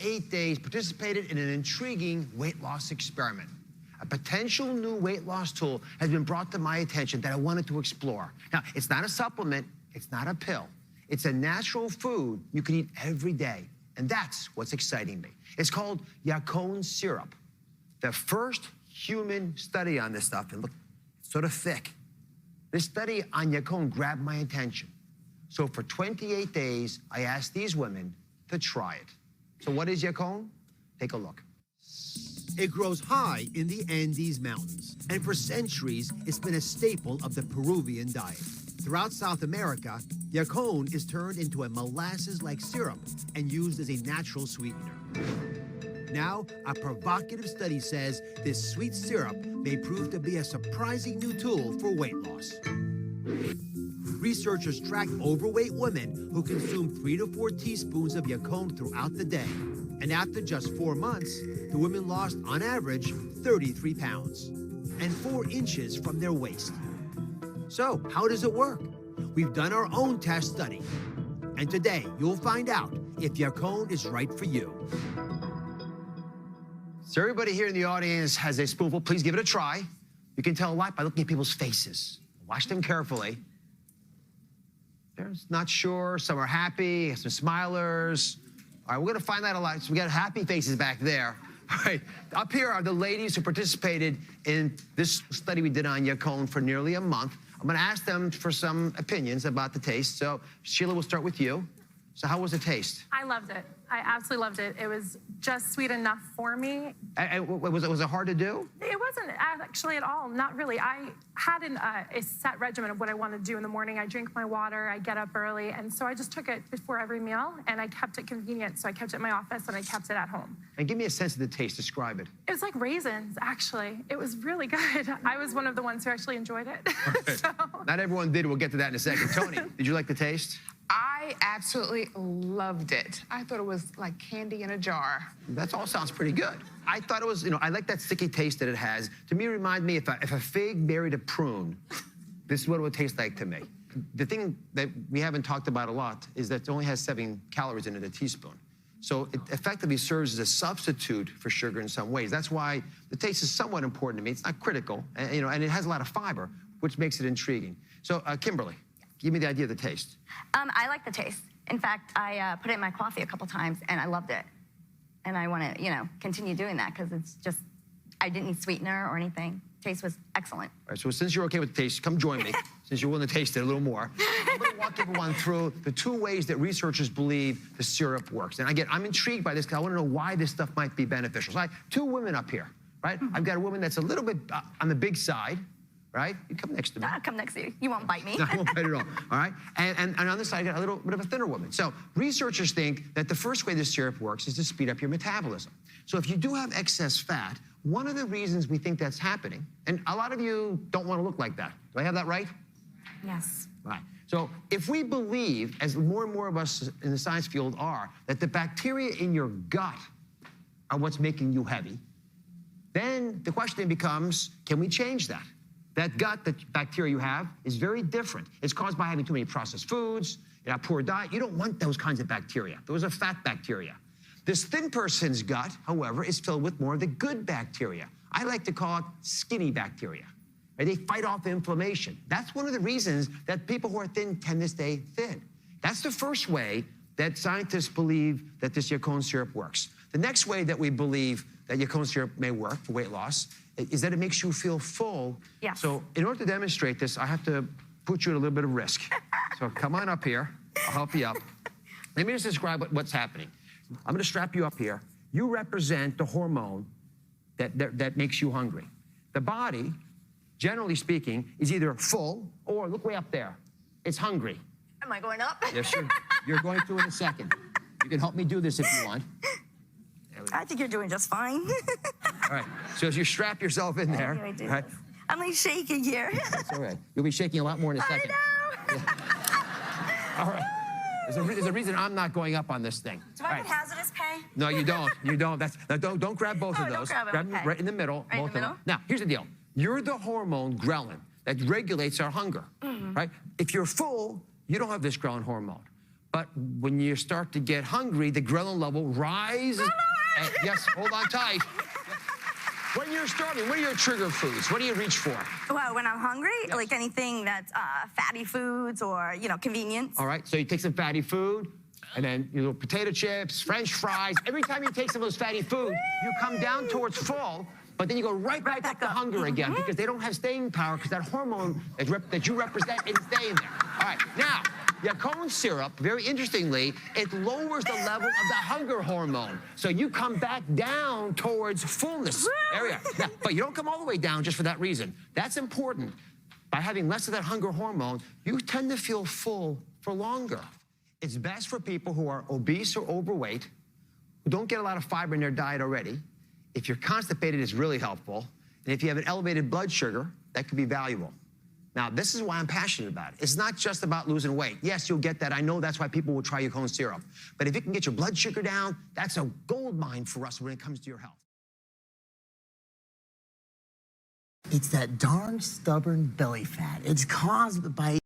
8 days, participated in an intriguing weight loss experiment. A potential new weight loss tool has been brought to my attention that I wanted to explore. Now, it's not a supplement, it's not a pill. It's a natural food you can eat every day, and that's what's exciting me. It's called Yacon syrup. The first human study on this stuff, and look, it's sort of thick. This study on Yacon grabbed my attention. So for 28 days, I asked these women to try it. So what is Yacon? Take a look. It grows high in the Andes Mountains, and for centuries, it's been a staple of the Peruvian diet. Throughout South America, Yacon is turned into a molasses-like syrup and used as a natural sweetener. Now, a provocative study says this sweet syrup may prove to be a surprising new tool for weight loss. Researchers tracked overweight women who consumed 3 to 4 teaspoons of Yacon throughout the day. And after just 4 months, the women lost, on average, 33 pounds and 4 inches from their waist. So, how does it work? We've done our own test study. And today, you'll find out if Yacon is right for you. So everybody here in the audience has a spoonful. Please give it a try. You can tell a lot by looking at people's faces. Watch them carefully. They're not sure. Some are happy, some smilers. All right, we're gonna find out a lot. So we got happy faces back there. All right, up here are the ladies who participated in this study we did on Yacon for nearly a month. I'm gonna ask them for some opinions about the taste. So Sheila, we'll start with you. So how was the taste? I loved it. I absolutely loved it. It was just sweet enough for me. And was it hard to do? It wasn't actually at all, not really. I had a set regimen of what I wanted to do in the morning. I drink my water, I get up early, and so I just took it before every meal, and I kept it convenient. So I kept it in my office, and I kept it at home. And give me a sense of the taste, describe it. It was like raisins, actually. It was really good. I was one of the ones who actually enjoyed it. Okay. So. Not everyone did, we'll get to that in a second. Tony, did you like the taste? I absolutely loved it. I thought it was like candy in a jar. That all sounds pretty good. I thought it was, I like that sticky taste that it has. To me, it reminds me if a fig married a prune, this is what it would taste like to me. The thing that we haven't talked about a lot is that it only has 7 calories in it, a teaspoon. So it effectively serves as a substitute for sugar in some ways. That's why the taste is somewhat important to me. It's not critical, and it has a lot of fiber, which makes it intriguing. So, Kimberly, give me the idea of the taste. I like the taste. In fact, I put it in my coffee a couple times, and I loved it. And I want to, continue doing that because it's just, I didn't need sweetener or anything. Taste was excellent. All right, so since you're okay with the taste, come join me, since you're willing to taste it a little more. I'm going to walk everyone through the 2 ways that researchers believe the syrup works. And again, I'm intrigued by this because I want to know why this stuff might be beneficial. So I have 2 women up here, right? I've got a woman that's a little bit on the big side, right? You come next to me. I'll come next to you. You won't bite me. No, I won't bite at all, all right? And on the side, I got a little bit of a thinner woman. So researchers think that the first way this syrup works is to speed up your metabolism. So if you do have excess fat, one of the reasons we think that's happening, and a lot of you don't want to look like that. Do I have that right? Yes. Right. So if we believe, as more and more of us in the science field are, that the bacteria in your gut are what's making you heavy, then the question becomes, can we change that? That gut, the bacteria you have, is very different. It's caused by having too many processed foods, a poor diet. You don't want those kinds of bacteria. Those are fat bacteria. This thin person's gut, however, is filled with more of the good bacteria. I like to call it skinny bacteria. They fight off inflammation. That's one of the reasons that people who are thin tend to stay thin. That's the first way that scientists believe that this Yacon syrup works. The next way that we believe that Yacon syrup may work for weight loss is that it makes you feel full. Yes. So in order to demonstrate this, I have to put you at a little bit of risk. So come on up here. I'll help you up. Let me just describe what's happening. I'm going to strap you up here. You represent the hormone that makes you hungry. The body, generally speaking, is either full or, look way up there, it's hungry. Am I going up? Yes, you're going to in a second. You can help me do this if you want. I think you're doing just fine. All right, so as you strap yourself in there. I do. Right? I'm like shaking here. That's all right. You'll be shaking a lot more in a second. I know. Yeah. All right. There's a reason I'm not going up on this thing. Do I get hazardous pay? No, you don't. You don't. Don't grab both of those. Don't grab them. Grab them Okay. right in the middle. Right in both the of them. middle? Now, here's the deal. You're the hormone ghrelin that regulates our hunger, right? If you're full, you don't have this ghrelin hormone. But when you start to get hungry, the ghrelin level rises. And yes, hold on tight. When you're starving, what are your trigger foods? What do you reach for? Well, when I'm hungry, Yes. like anything that's fatty foods or, convenience. All right, so you take some fatty food, and then your little potato chips, French fries. Every time you take some of those fatty food, you come down towards full, but then you go right back up to hunger again because they don't have staying power because that hormone that you represent is staying there. All right, now, Yacon syrup, very interestingly, it lowers the level of the hunger hormone. So you come back down towards fullness area. Now, but you don't come all the way down just for that reason. That's important. By having less of that hunger hormone, you tend to feel full for longer. It's best for people who are obese or overweight, who don't get a lot of fiber in their diet already. If you're constipated, it's really helpful. And if you have an elevated blood sugar, that could be valuable. Now, this is why I'm passionate about it. It's not just about losing weight. Yes, you'll get that. I know that's why people will try Yacon syrup. But if you can get your blood sugar down, that's a gold mine for us when it comes to your health. It's that darn stubborn belly fat. It's caused by